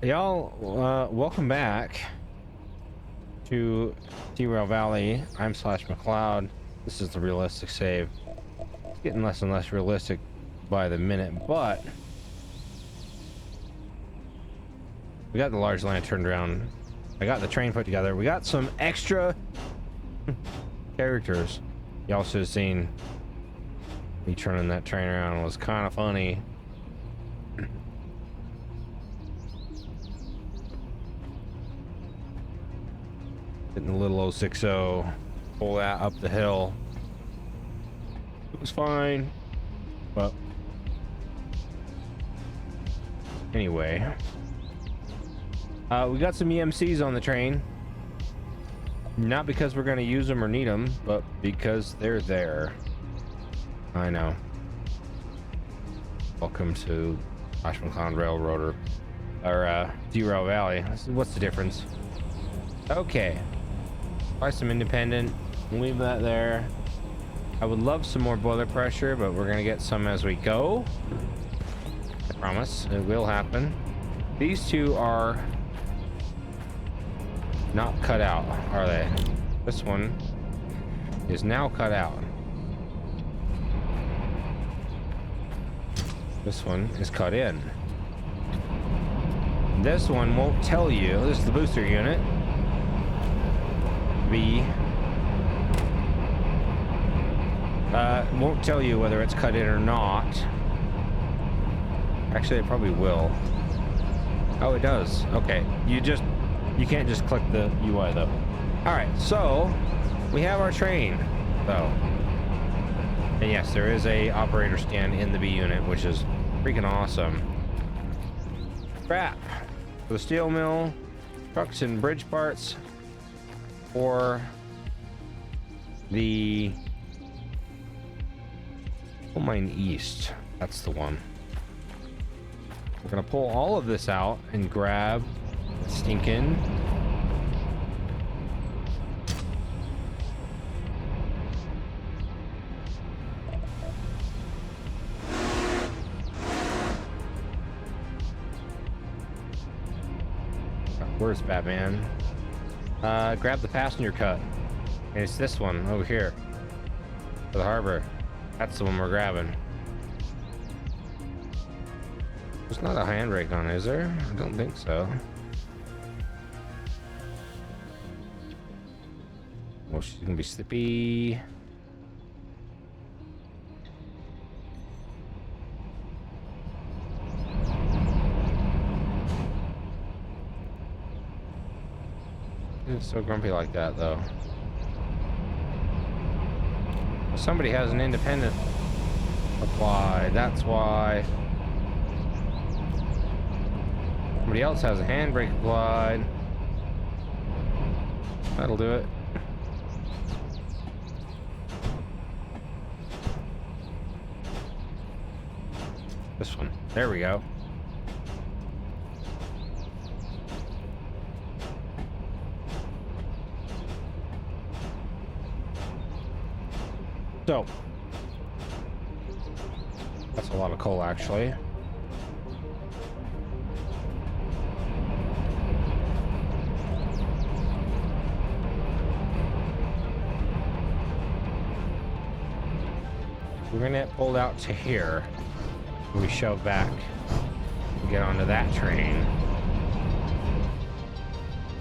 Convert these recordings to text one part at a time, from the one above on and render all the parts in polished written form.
Y'all, welcome back to DERAILED Valley. I'm Slash McCloud. This is the realistic save. It's getting less and less realistic by the minute, but we got the large land turned around. I got the train put together. We got some extra characters. Y'all should have seen me turning that train around. It was kind of funny. Getting the little 060, pull that up the hill. It was fine, but anyway, we got some EMCs on the train. Not because we're going to use them or need them, but because they're there. I know. Welcome to Ashland Railroader, or DERAILED Valley. What's the difference? Okay. Buy some independent, leave that there. I would love some more boiler pressure, but we're gonna get some as we go. I promise it will happen. These two are not cut out, are they? This one is now cut out. This one is cut in. This one won't tell you. This is the booster unit. Won't tell you whether it's cut in or not. Actually, it probably will. Oh, it does. Okay, you can't just click the UI though. All right, so we have our train though, and yes, there is a operator scan in the B unit, which is freaking awesome. Scrap for the steel mill, trucks and bridge parts. Or the coal mine east. That's the one. We're gonna pull all of this out and grab stinking where's Batman? Grab the passenger cut. And it's this one over here. For the harbor. That's the one we're grabbing. There's not a handbrake on, is there? I don't think so. Well, she's gonna be slippy. It's so grumpy like that, though. Somebody has an independent applied. That's why. Somebody else has a handbrake applied. That'll do it. This one. There we go. So, that's a lot of coal, actually. We're gonna get pulled out to here. We shove back and get onto that train.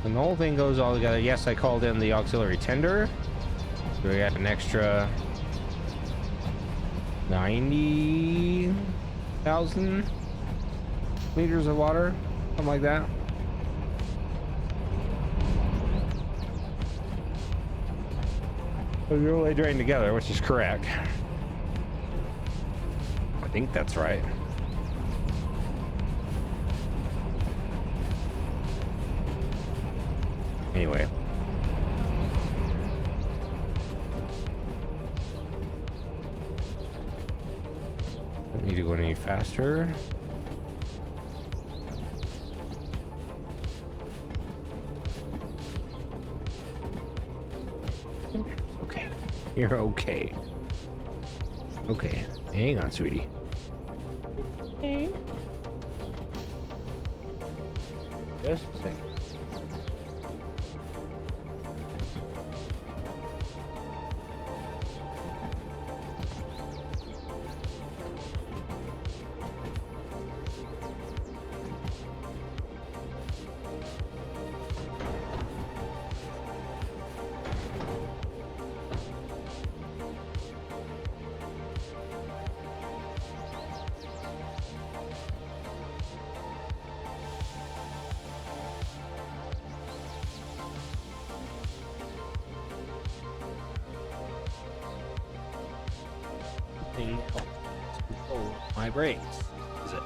And the whole thing goes all together. Yes, I called in the auxiliary tender. So we got an extra 90,000 liters of water, something like that. So they're really drained together, which is correct. I think that's right. Anyway. Don't need to go any faster. Okay. You're okay. Okay. Hang on, sweetie. Okay. Just a second. Control my brakes. Is it?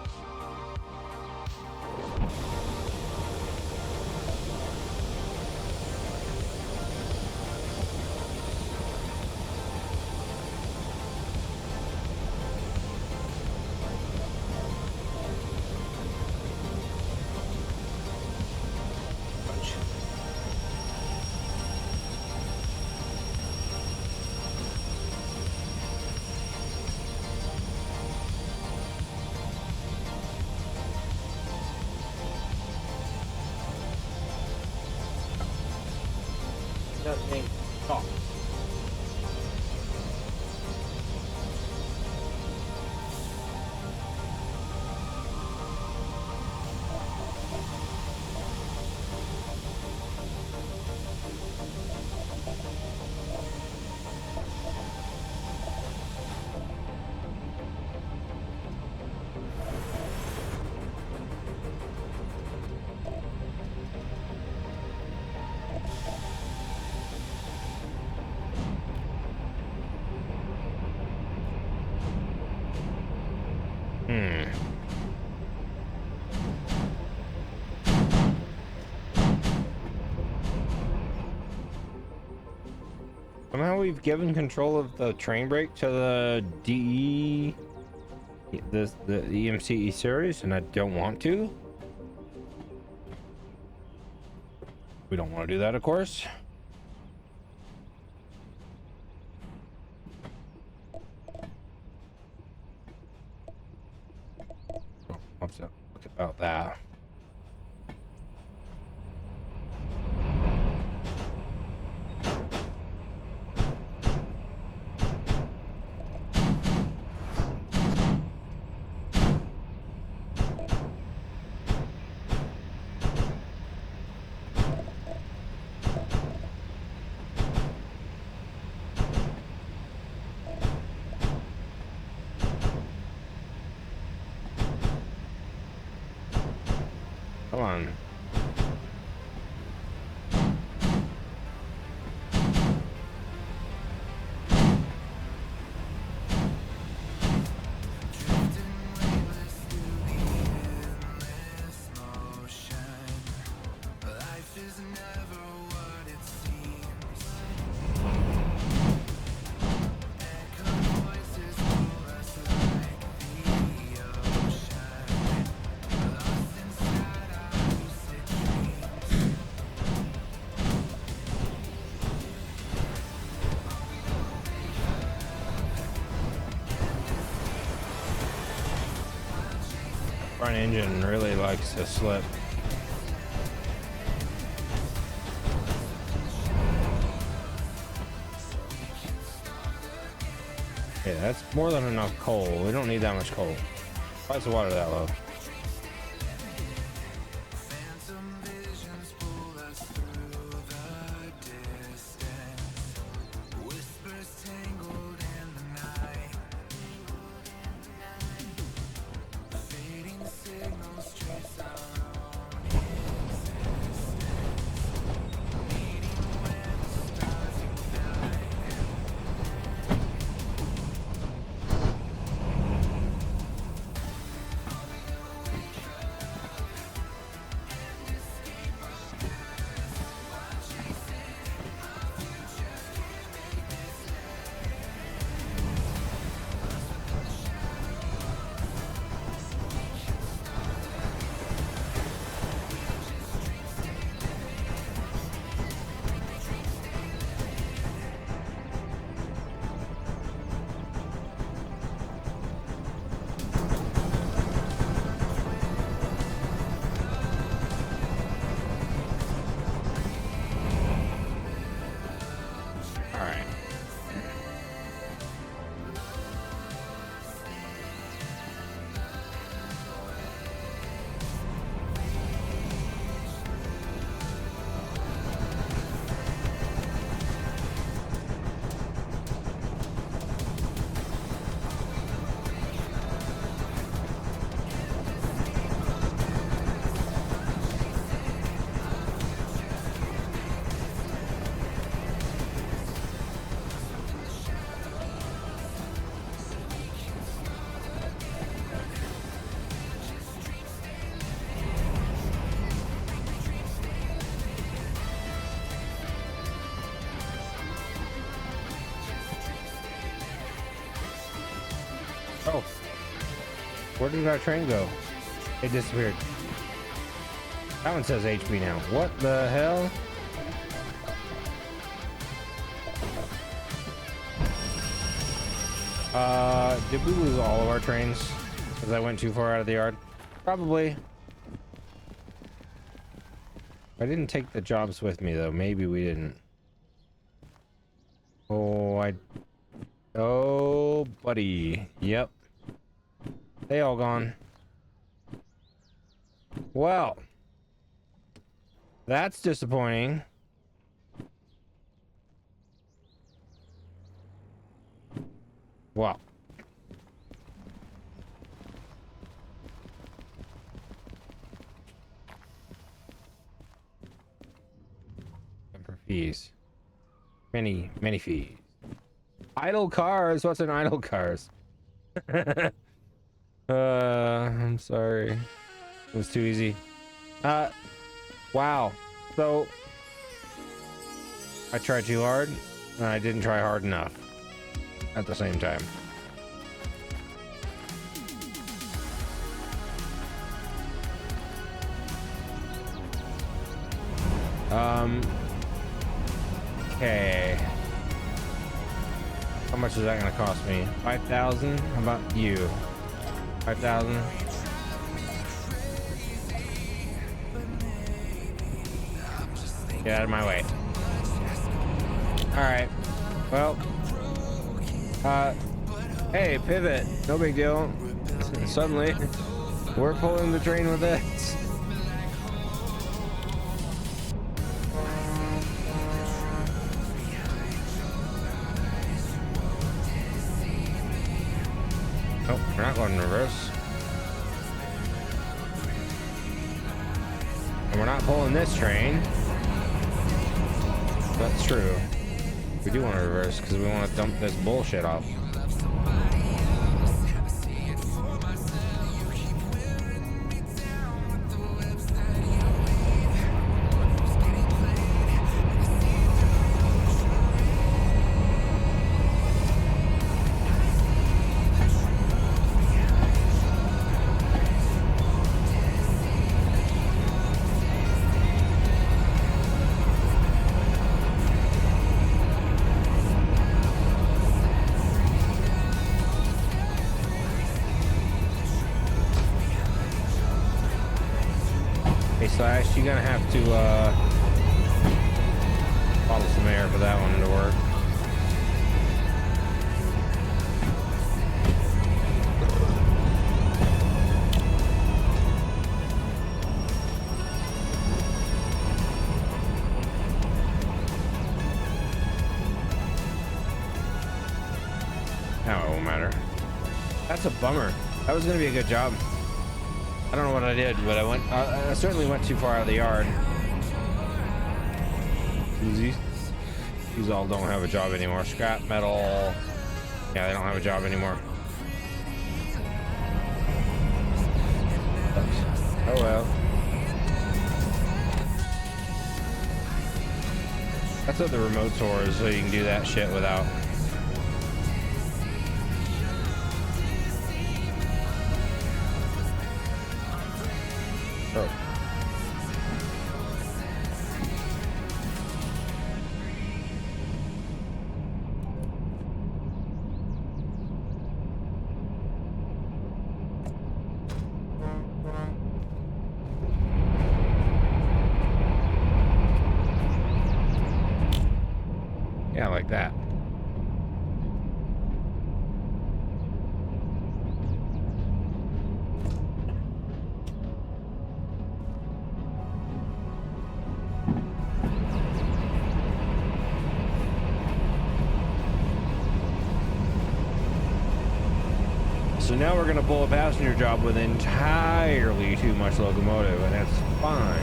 Doesn't mean stop. Somehow we've given control of the train brake to the the EMCE series, and I don't want to. We don't want to do that, of course. What's up? Look about that. Come on. Front engine really likes to slip. Yeah, that's more than enough coal. We don't need that much coal. Why is the water that low? Where did our train go? It disappeared. That one says HP now. What the hell? Did we lose all of our trains because I went too far out of the yard? Probably. I didn't take the jobs with me though. Maybe we didn't. Oh, buddy. Yep. They all gone. Well, that's disappointing. Wow. For fees. Many fees. Idle cars. What's an idle cars? I'm sorry. It was too easy. Wow. So I tried too hard and I didn't try hard enough at the same time. Okay. How much is that gonna cost me? 5,000? How about you? 5,000? Get out of my way. Alright. Well. Hey, pivot. No big deal. Suddenly, we're pulling the train with it. Nope, we're not going in reverse. And we're not pulling this train. That's true. We do want to reverse because we want to dump this bullshit off. Slash, you're gonna have to bottle some air for that one to work. Now it won't matter. That's a bummer. That was gonna be a good job. I don't know what I did, but I certainly went too far out of the yard. These all don't have a job anymore. Scrap metal. Yeah, they don't have a job anymore. Oh well. That's what the remote tour is, so you can do that shit without. Oh. Yeah, like that. So now we're going to pull a passenger job with entirely too much locomotive, and that's fine.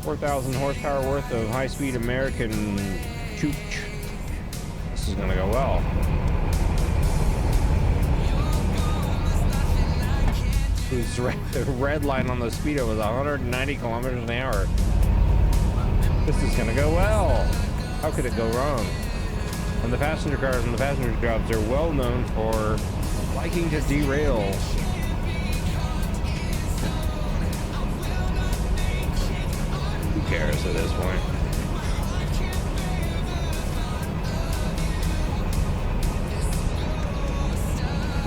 $4,000 horsepower worth of high-speed American chooch. This is going to go well. The red line on the speedo was 190 kilometers an hour. This is gonna go well. How could it go wrong? And the passenger cars and the passenger jobs are well known for liking to derail. Who cares at this point?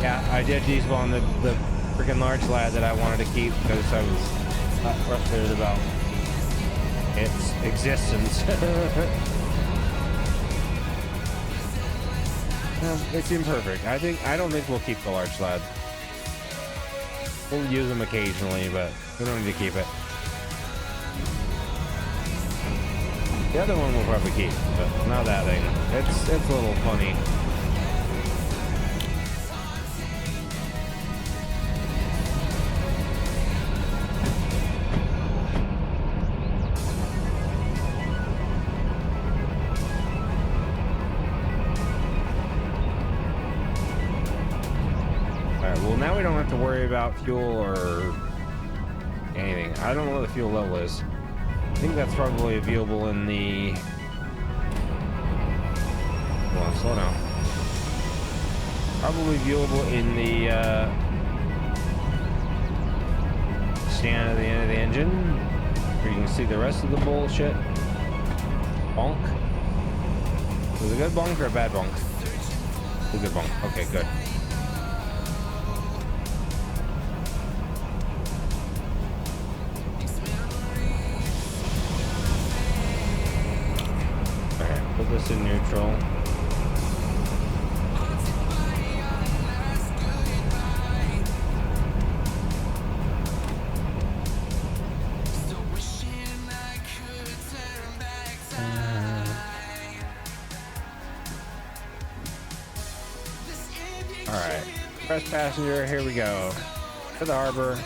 Yeah, I did despawn the freaking large lad that I wanted to keep because I was frustrated about its existence. It's imperfect. I don't think we'll keep the large lad. We'll use them occasionally, but we don't need to keep it. The other one we'll probably keep, but not that thing. It's a little funny. Well, now we don't have to worry about fuel or anything. I don't know what the fuel level is. I think that's probably viewable in the... Hold on, slow down. Probably viewable in the stand at the end of the engine, where you can see the rest of the bullshit. Bonk. Was it a good bonk or a bad bonk? It was a good bonk. Okay, good. Put this in neutral. Alright. Press passenger, here we go. To the harbor.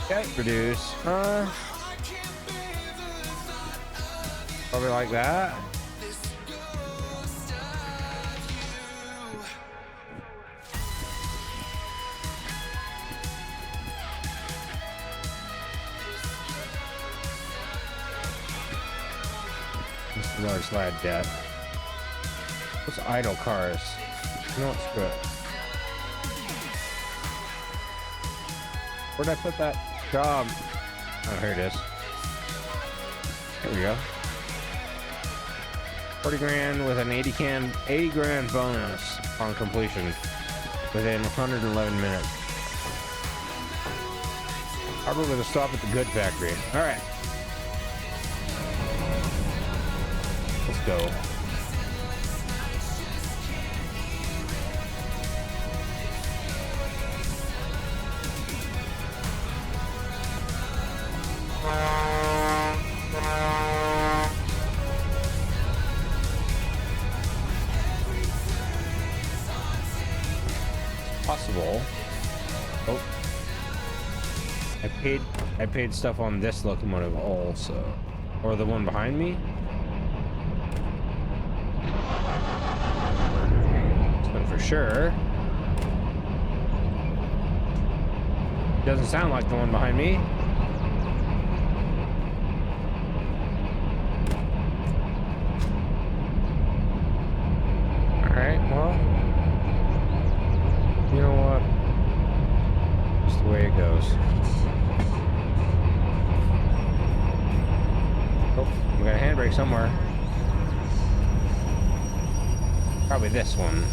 Jet reduce. Probably like that. This is large slide debt. What's idle cars? You know what's good? Where'd I put that job? Oh, here it is. Here we go. 40 grand with an 80 grand bonus on completion within 111 minutes. Probably gonna stop at the good factory. All right, let's go. Possible. Oh, I paid stuff on this locomotive also, or the one behind me. This one for sure. Doesn't sound like the one behind me. All right, well. You know what? Just the way it goes. Oh, we got a handbrake somewhere. Probably this one.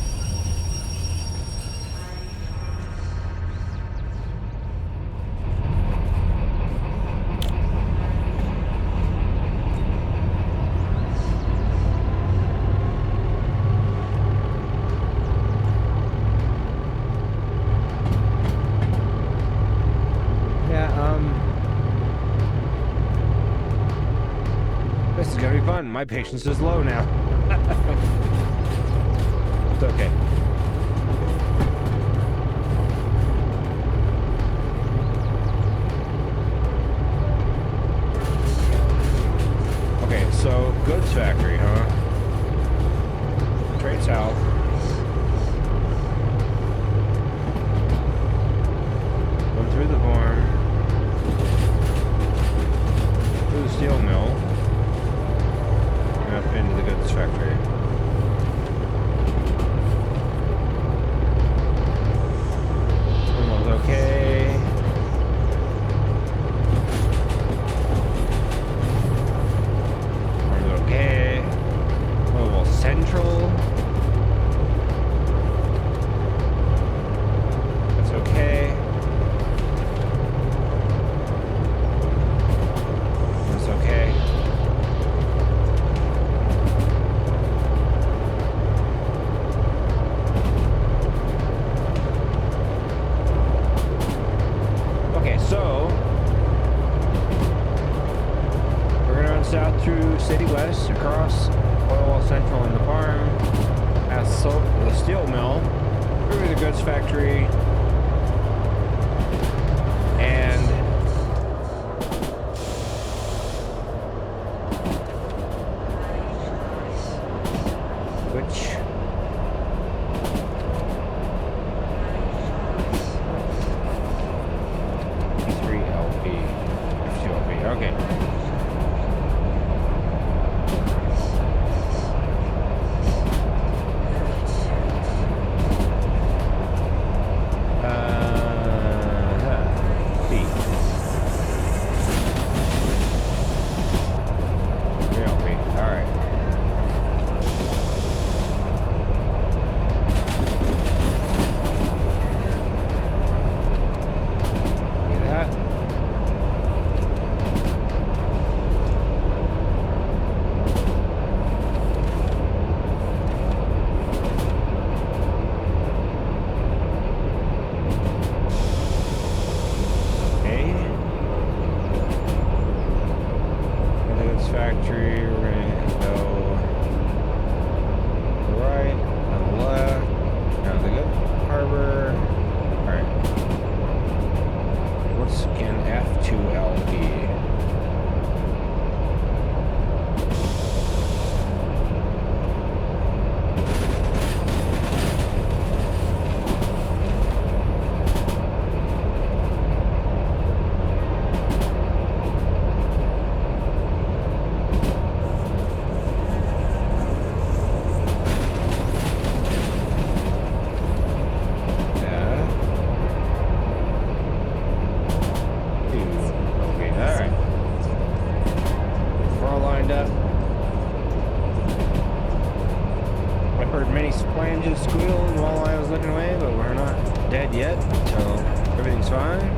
This is gonna be fun. My patience is low now. It's okay. Okay, so goods factory, huh? Straight south. Going through the barn. Through the steel mill. factory. Almost okay. Almost okay. Mobile Central. That's okay. That's okay. Okay, so we're gonna run south through City West, across Oil Central and the farm, past the steel mill, through the goods factory, and which F3LP, F2LP, okay. Factory, we're gonna go to the right, on the left, down the good harbor. Alright. What's can F2L be? Flanges squealed while I was looking away, but we're not dead yet, so everything's fine.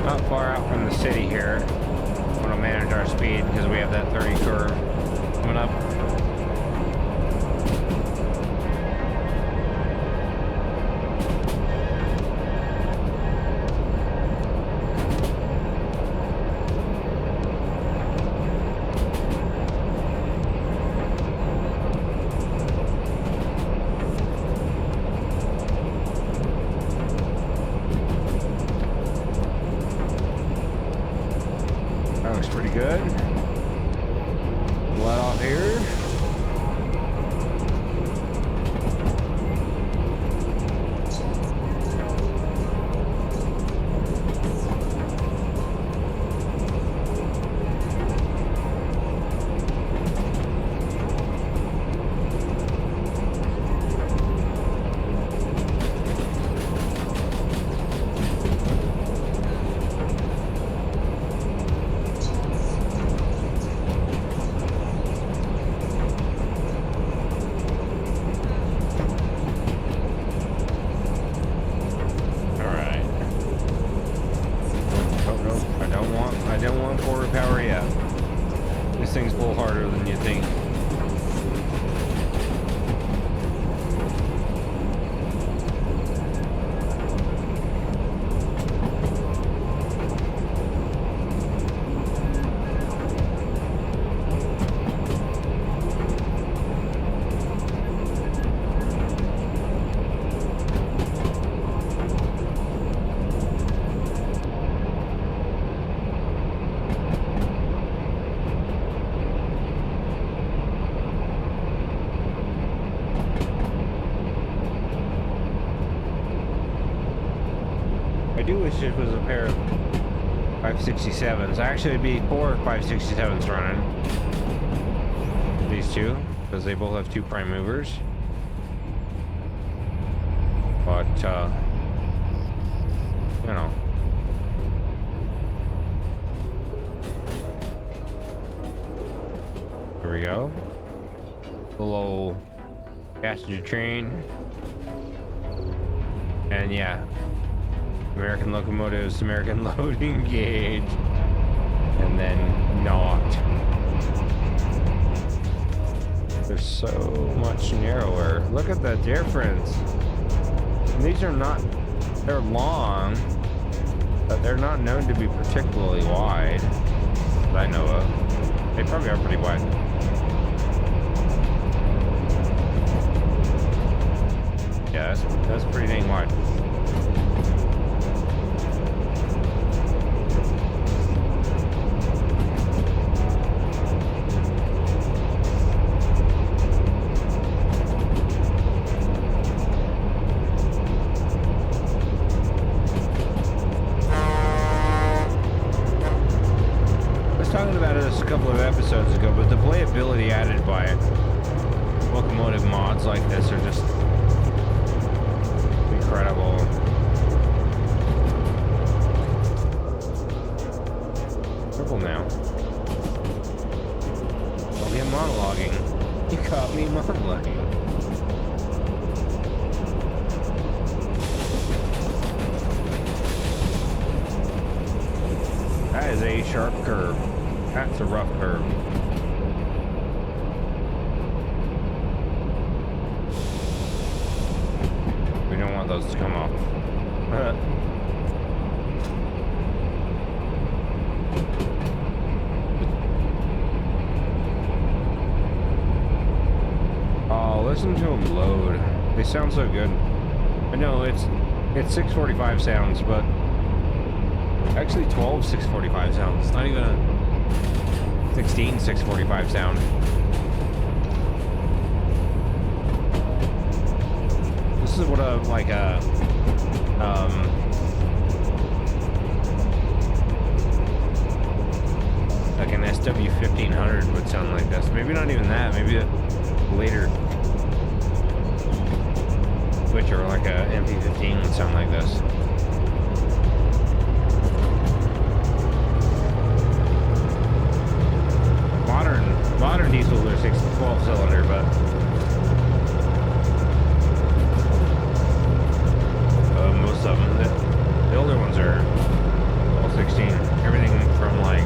Not far out from the city here. I'm gonna manage our speed because we have that 30 curve coming up. That looks pretty good. Let off here. ground horsepower, yeah. This thing's a little harder than you think. I do wish it was a pair of 567s. Actually, it'd be 4 567s running. These two, because they both have 2 prime movers. But, you know. Here we go. Little passenger train. And yeah. American locomotives, American loading gauge, and then not. They're so much narrower. Look at the difference. And these are not, they're long, but they're not known to be particularly wide, that I know of. They probably are pretty wide. Yeah, that's pretty dang wide. Talking about this a couple of episodes ago, but the playability added by locomotive mods like this are just incredible. Purple now. Oh, yeah, monologuing. You caught me monologuing. That is a sharp curve. That's a rough curve. We don't want those to come off. Oh, listen to them load. They sound so good. I know it's 645 sounds, but actually 12 645 sounds. Not even a 16 645 sound. This is what a like an SW 1500 would sound like this. Maybe not even that. Maybe a later switcher like a MP15 would sound like this. Modern diesels are 12 cylinder, but most of them, the older ones are all 16. Everything from like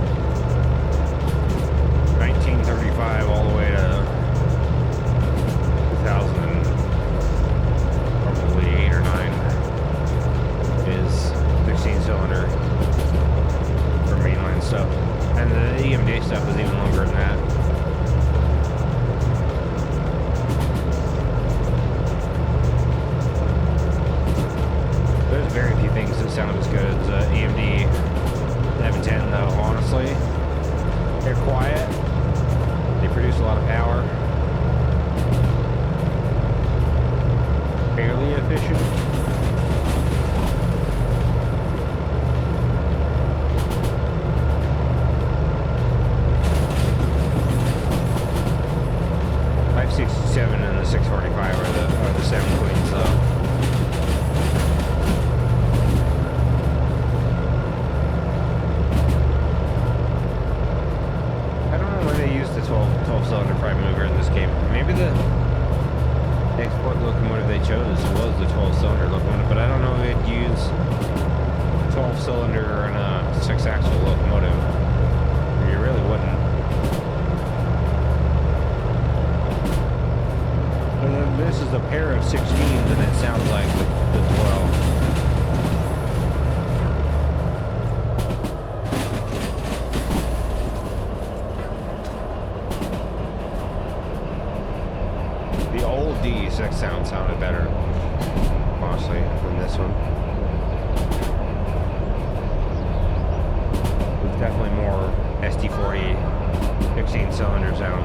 1935 all the way to 2000, probably 8 or 9 is 16 cylinder for mainline stuff, and the EMD stuff is even longer than that. Very few things that sound as good as EMD 1110 though, honestly. They're quiet. They produce a lot of power. Fairly efficient. .567 and the 645 are the sound queens though. The 12 cylinder prime mover in this game. Maybe the export locomotive they chose was the 12 cylinder locomotive, but I don't know if they'd use 12 cylinder in a 6-axle locomotive. 16 than it sounds like the 12. The old DE6 sounded better, honestly, than this one. It's definitely more SD40 16-cylinder sound.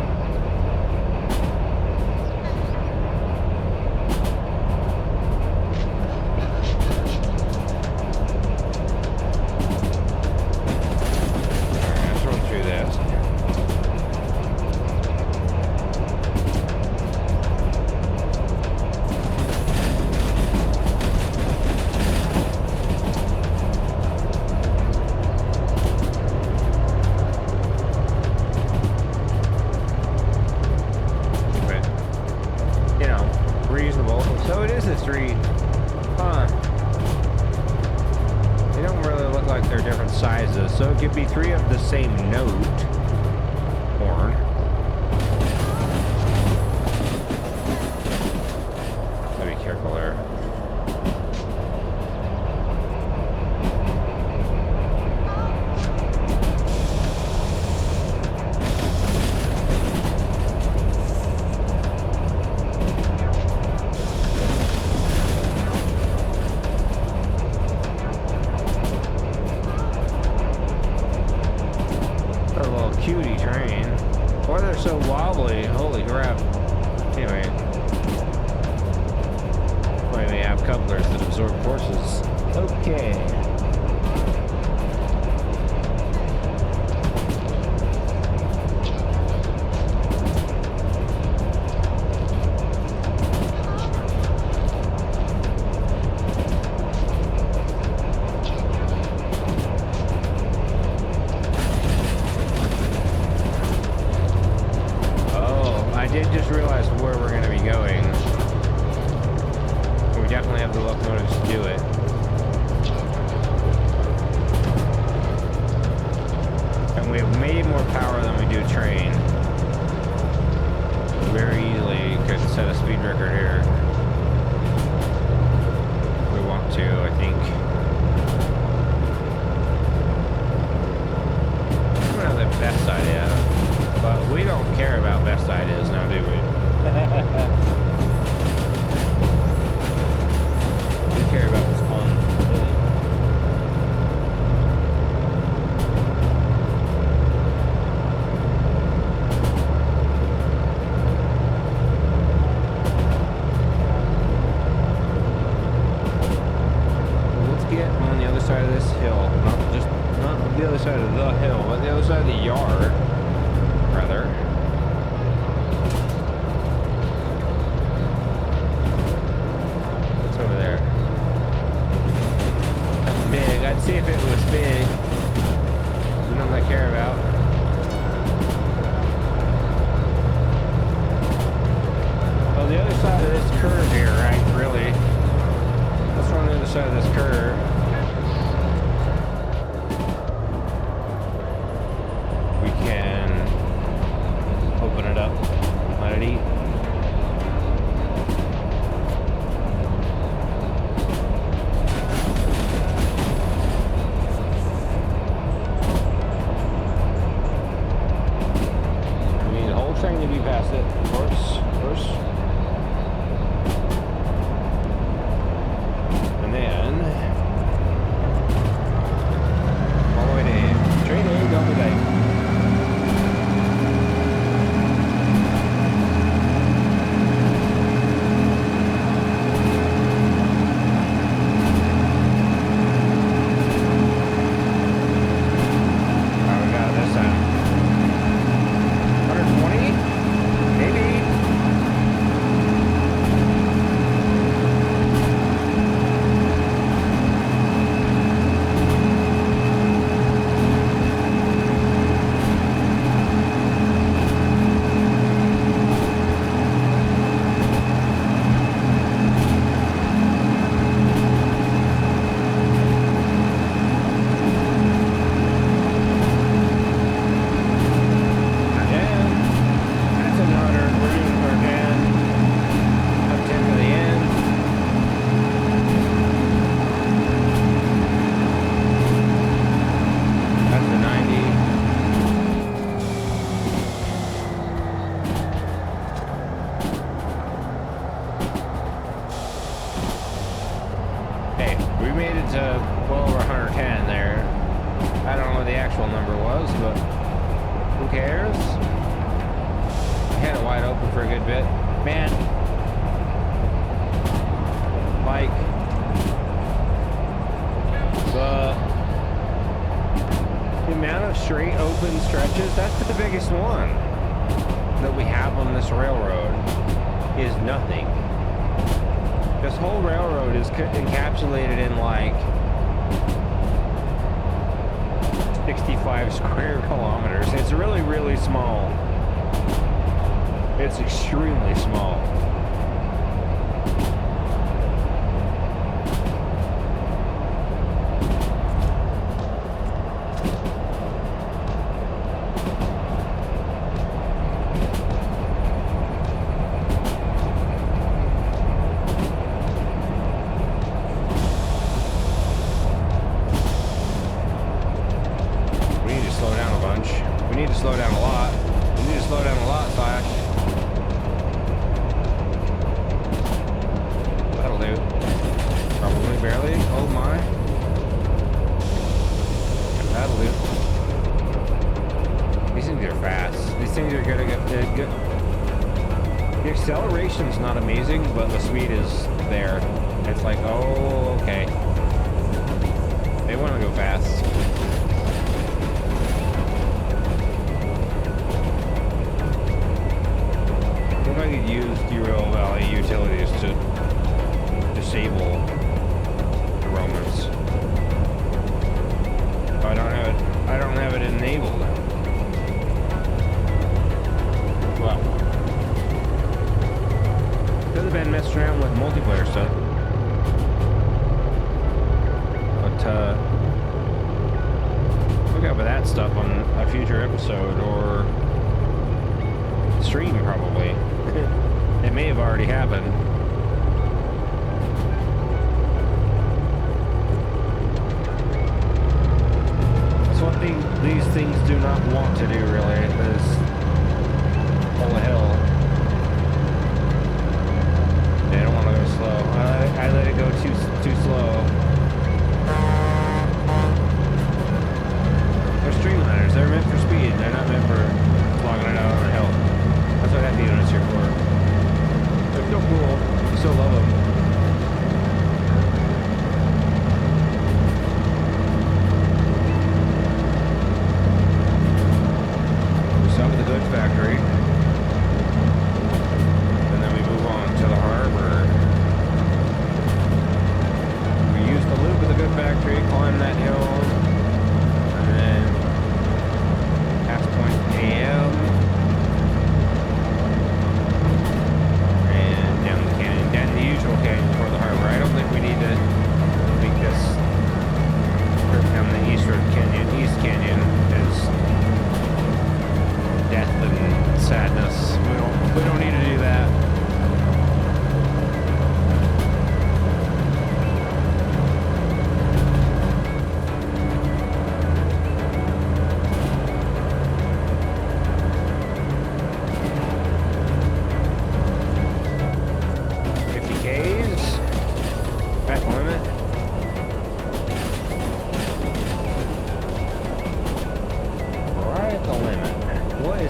Let's run through this. Reasonable. So it is a street. Huh. They don't really look like they're different sizes, so it could be three of the same note. Horn. Gotta be careful there. Cutie train. Why they're so wobbly? Holy crap. Anyway. Why they have couplers that absorb forces. Okay. I did just realize where we're going to be going. We definitely have the locomotives to do it. And we have made more power than we do train. Very easily could set a speed record here. We want to, I think. I don't know the best idea. But we don't care about best ideas now, do we? We care about what's fun. Let's get on the other side of this hill. Not the other side of the hill, but the other side of the yard. Rather. What's over there? That's big. I'd see if it was big. Nothing I care about. Oh, the other side of this curve here, right? Really? Let's run the other side of this curve. We can open it up, let it eat. We need the whole train to be past it, of course. And then all the way to train A, double day. cares? I had it wide open for a good bit. Man, like, the amount of straight open stretches, that's the biggest one that we have on this railroad is nothing. This whole railroad is encapsulated in like 65 square kilometers. It's really, really small. It's extremely small. Slow down a lot. We need to slow down a lot, Slash. That'll do. Probably barely. Oh my. That'll do. These things are fast. These things are gonna get good. The acceleration's not amazing, but the speed is there. It's like, oh, okay. They want to go fast. I could use DERAILED Valley utilities to disable the Romans. I don't have it enabled. Well, could have been messing around with multiplayer stuff, but look out for that stuff on a future episode or stream probably. It may have already happened. That's what these things do not want to do, really, is pull a hill. They don't want to go slow. I let it go too slow. They're streamliners. They're meant for speed. They're not meant for logging it out on a hill. That's what that unit's here for. They're so cool. I still love them. We stop at the goods factory. And then we move on to the harbor. We use the loop of the goods factory, climb that hill, and then past point AM. Canyon for the harbor. I don't think we need to make this trip down the East Canyon is death and sadness. We don't need to do that.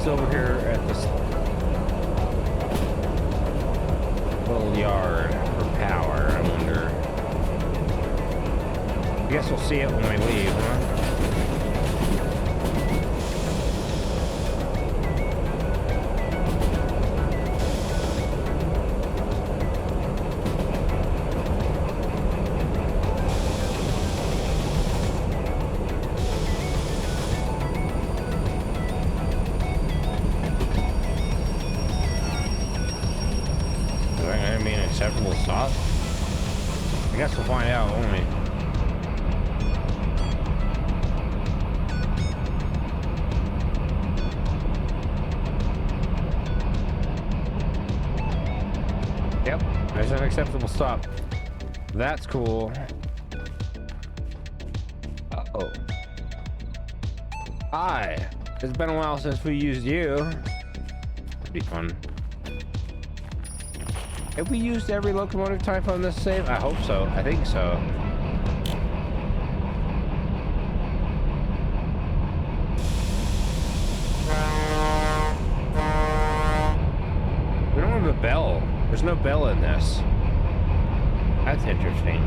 Over here at this little yard for power, I wonder. I guess we'll see it when we leave, huh? Acceptable stop? I guess we'll find out, won't we? Yep, there's an acceptable stop. That's cool. Uh-oh. Hi. It's been a while since we used you. Pretty fun. Have we used every locomotive type on this save? I hope so. I think so. There's no bell in this. That's interesting.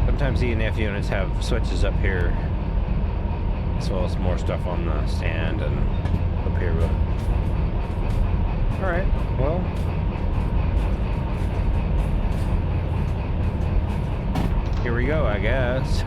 Sometimes E&F units have switches up here, as well as more stuff on the stand and up here. But all right, well, here we go, I guess.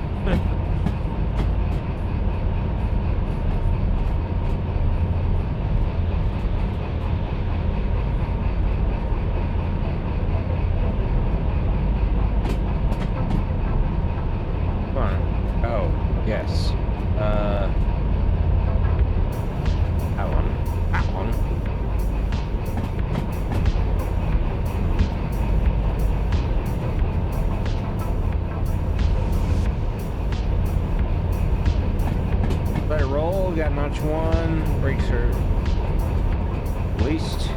Yes. That one. That one. Let it roll. Got notch one. Brakes are released.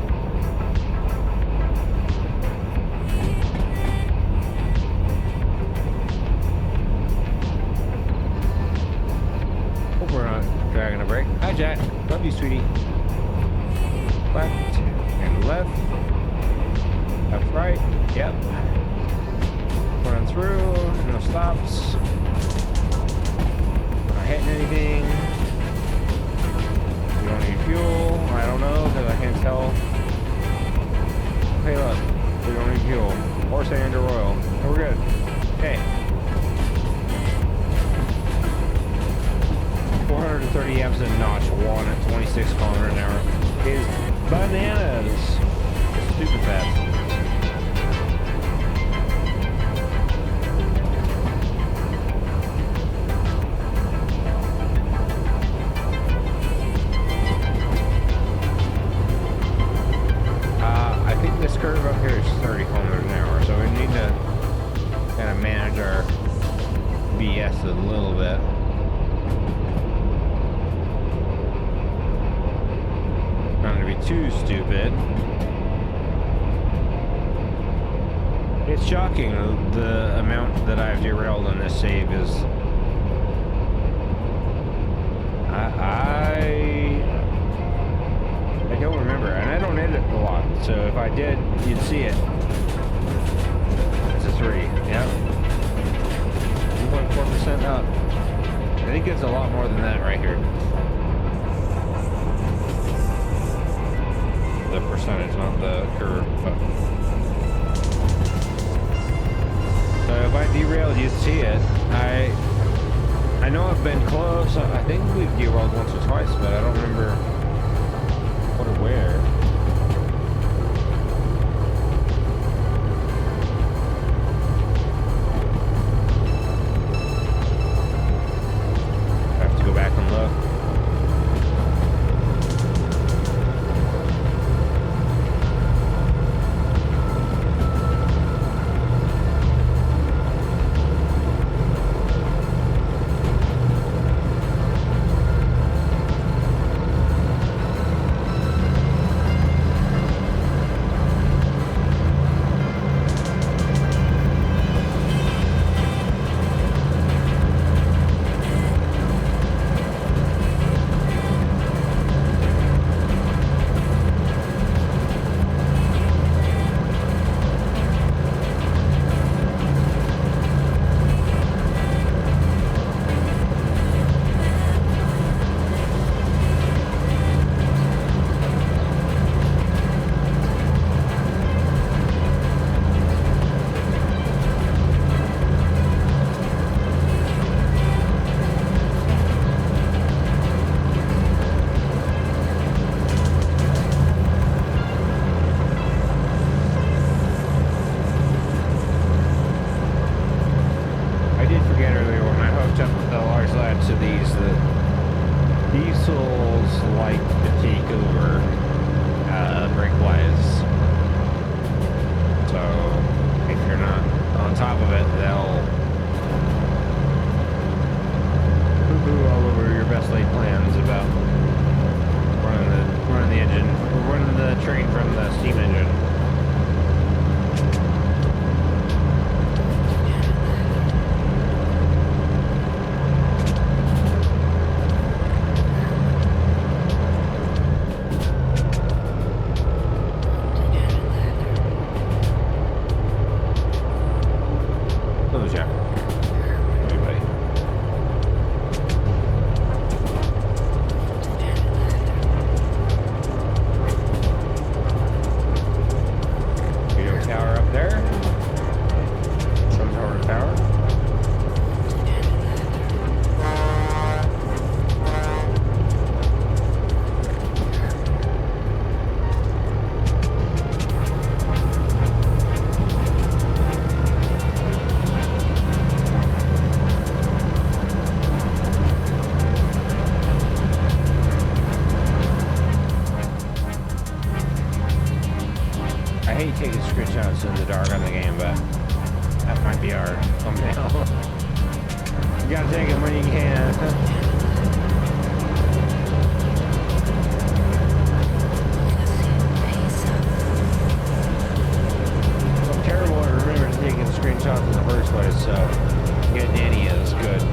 Dragging a brake. Hi, Jack. Love you, sweetie. Left and left. Left, right. Yep. Run through. No stops. Not hitting anything. We don't need fuel. I don't know because I can't tell. Hey, look. We don't need fuel or sand or oil. So we're good. Okay. 430 amps in notch one at 26 kilometers an hour is bananas. It's stupid fast. I think this curve up here is 30 kilometers an hour, so we need to kind of manage our BS a little bit. Trying to be too stupid. It's shocking the amount that I've derailed on this save is. I don't remember, and I don't edit a lot, so if I did, you'd see it. It's a 3. Yep. 1.4% up. I think it's a lot more than that right here. The percentage, not the curve. But. So if I derailed, you'd see it. I know I've been close. I think we've derailed once or twice, but I don't remember what or where. I have to go back and look. Diesels like to take over brake-wise. So if you're not on top of it, they'll poo-poo all over your best laid plans about running the engine, running the train from the steam engine. can. I'm terrible at remembering taking screenshots in the first place, so getting any is good.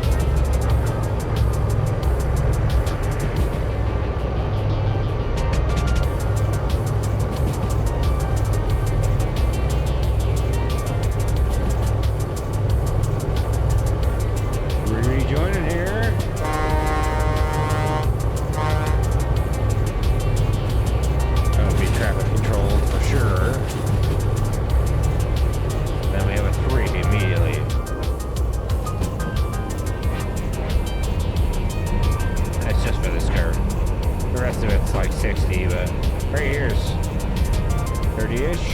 Rejoining here. That'll be traffic controlled for sure. Then we have a 3 immediately. That's just for this curve. The rest of it's like 60, but right here's 30-ish.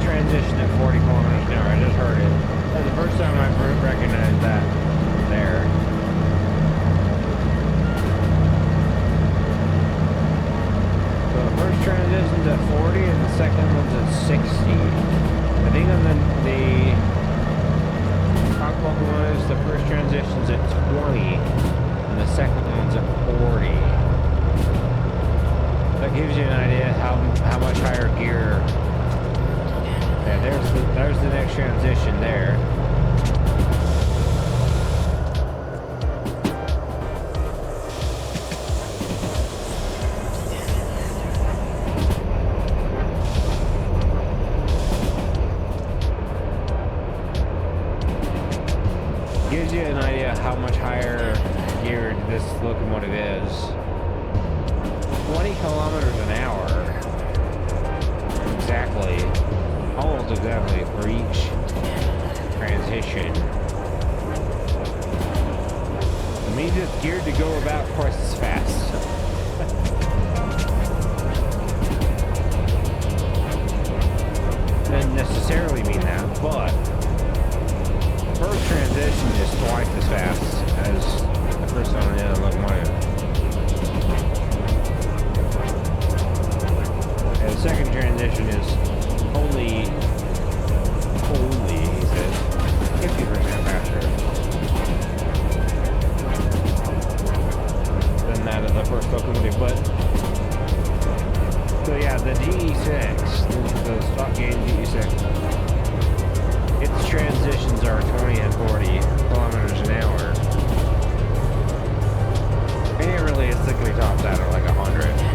Transition at 40 kilometers an hour. I just heard it. That's the first time I've recognized that there. So the first transition's at 40 and the second one's at 60. I think on the top locomotives, the first transition's at 20 and the second one's at 40. That gives you an idea how much higher gear. Yeah, there's the next transition there. Gives you an idea how much higher geared this locomotive is. 20 kilometers an hour. Exactly. Almost exactly for each transition. It means it's geared to go about twice as fast. Doesn't necessarily mean that, but the first transition is twice as fast as the first one on the other locomotive. And the second transition is only, he says, 50% faster than that of the first locomotive. But so yeah, the DE6, the stock game DE6, its transitions are 20 and 40 kilometers an hour, and it really is typically tops out at like 100.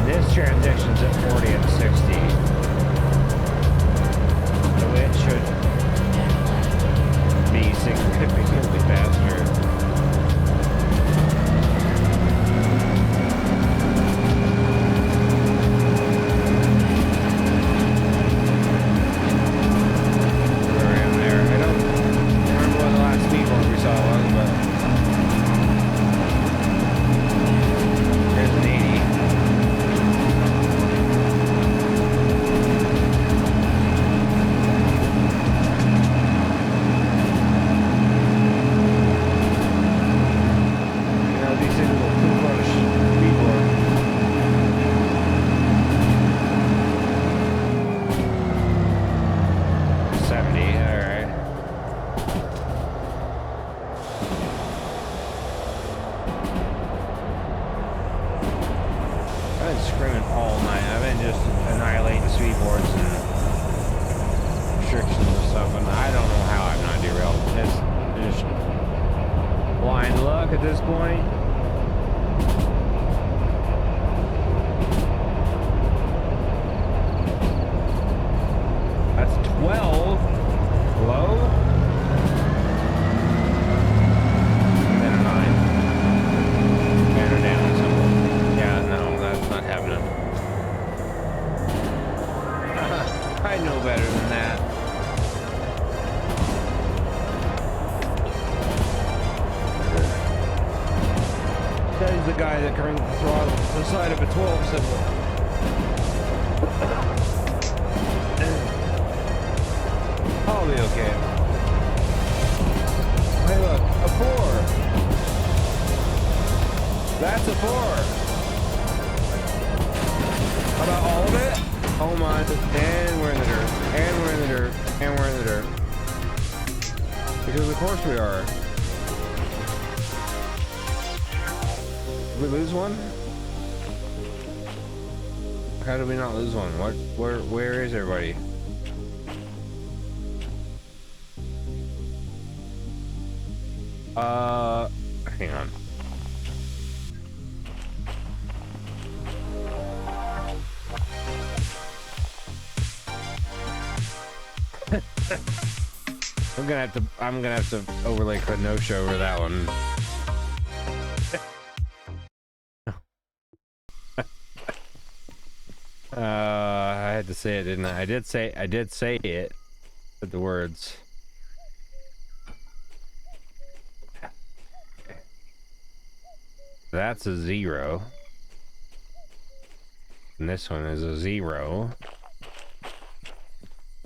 This transition's at 40 and 60. So it should be significantly faster. Around there. I don't remember what the last speed one we saw was, but there's an 80. Screaming all night. I've been just annihilating speed boards and restrictions and stuff, and I don't know how I'm not derailed. It's just blind luck at this point. That's 12 low. And a 9. And a down. Yeah, no, that's not happening. I know better than that. ignoring the side of a 12 symbol. I'll be okay. Hey look, a 4. That's a 4. How about all of it? Oh my, and we're in the dirt, and we're in the dirt, and we're in the dirt. Because of course we are. Did we lose one? How did we not lose one? What? Where is everybody? Hang on. I'm gonna have to overlay Kenosha over that one. I had to say it, didn't I? I did say it with the words. That's a 0. And this one is a 0.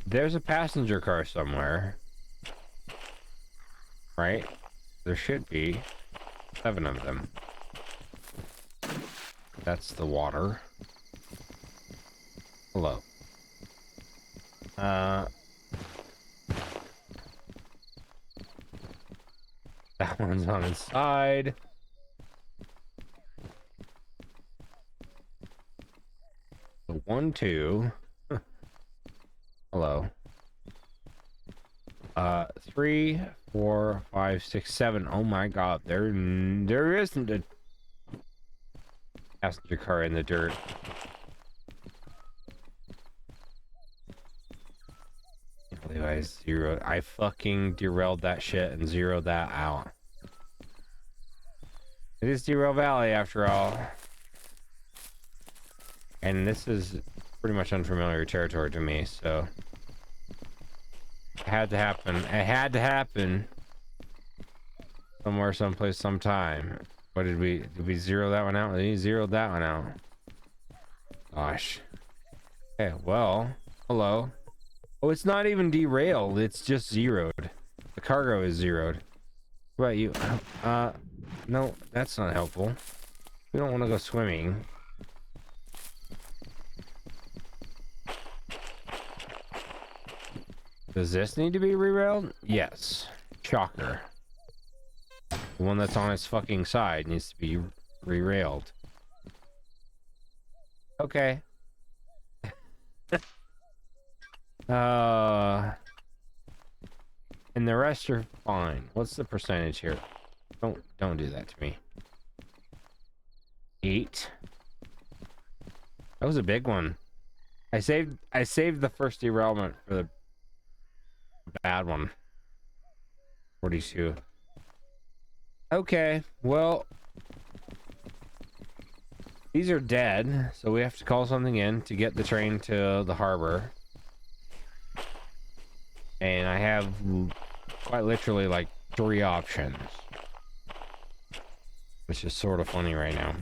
There's a passenger car somewhere. Right? There should be 7 of them. That's the water. Hello. That one's on its side. The 1, 2. Hello. 3, 4, 5, 6, 7. Oh my god, there isn't a passenger car in the dirt. I can't believe I fucking derailed that shit and zeroed that out. It is Derailed Valley after all. And this is pretty much unfamiliar territory to me, so it had to happen. It had to happen somewhere, someplace, sometime. What did we zero that one out? We zeroed that one out. Gosh. Okay, well, hello. Oh, it's not even derailed. It's just zeroed. The cargo is zeroed. What about you? No, that's not helpful. We don't want to go swimming. Does this need to be rerailed? Yes. Shocker. The one that's on its fucking side needs to be rerailed. Okay. And the rest are fine. What's the percentage here? Don't do that to me. 8. That was a big one. I saved the first derailment for the bad one. 42. Okay, well, these are dead, so we have to call something in to get the train to the harbor. And I have quite literally like 3 options, which is sort of funny right now.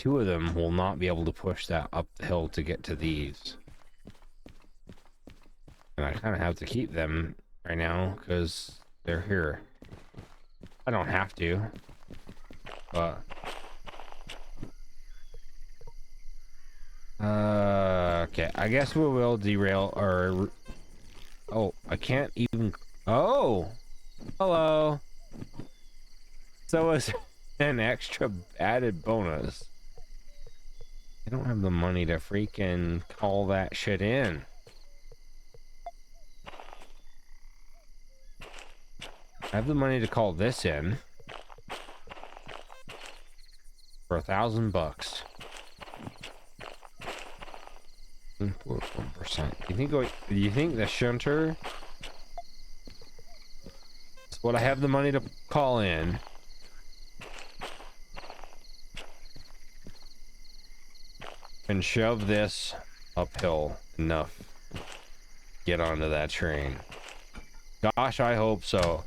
2 of them will not be able to push that up the hill to get to these. And I kind of have to keep them right now because they're here. I don't have to, but okay, I guess we will derail or oh, I can't even. Oh, hello. So it's an extra added bonus. I don't have the money to freaking call that shit in. I have the money to call this in for $1,000. 1%. You think the shunter is what I have the money to call in? And shove this uphill enough. Get onto that train. Gosh, I hope so.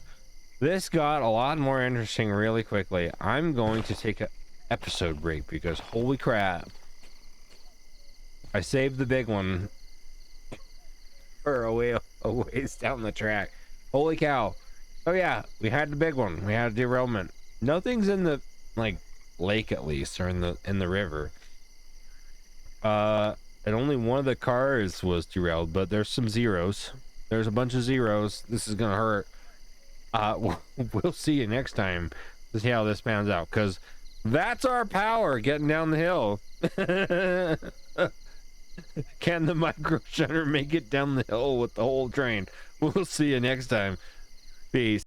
This got a lot more interesting really quickly. I'm going to take a episode break because holy crap. I saved the big one for a ways down the track. Holy cow. Oh yeah, we had the big one. We had a derailment. Nothing's in the like lake at least, or in the river. And only one of the cars was derailed, but there's some zeros. There's a bunch of zeros. This is gonna hurt. We'll see you next time to see how this pans out, because that's our power getting down the hill. Can the micro shunner make it down the hill with the whole train? We'll see you next time. Peace.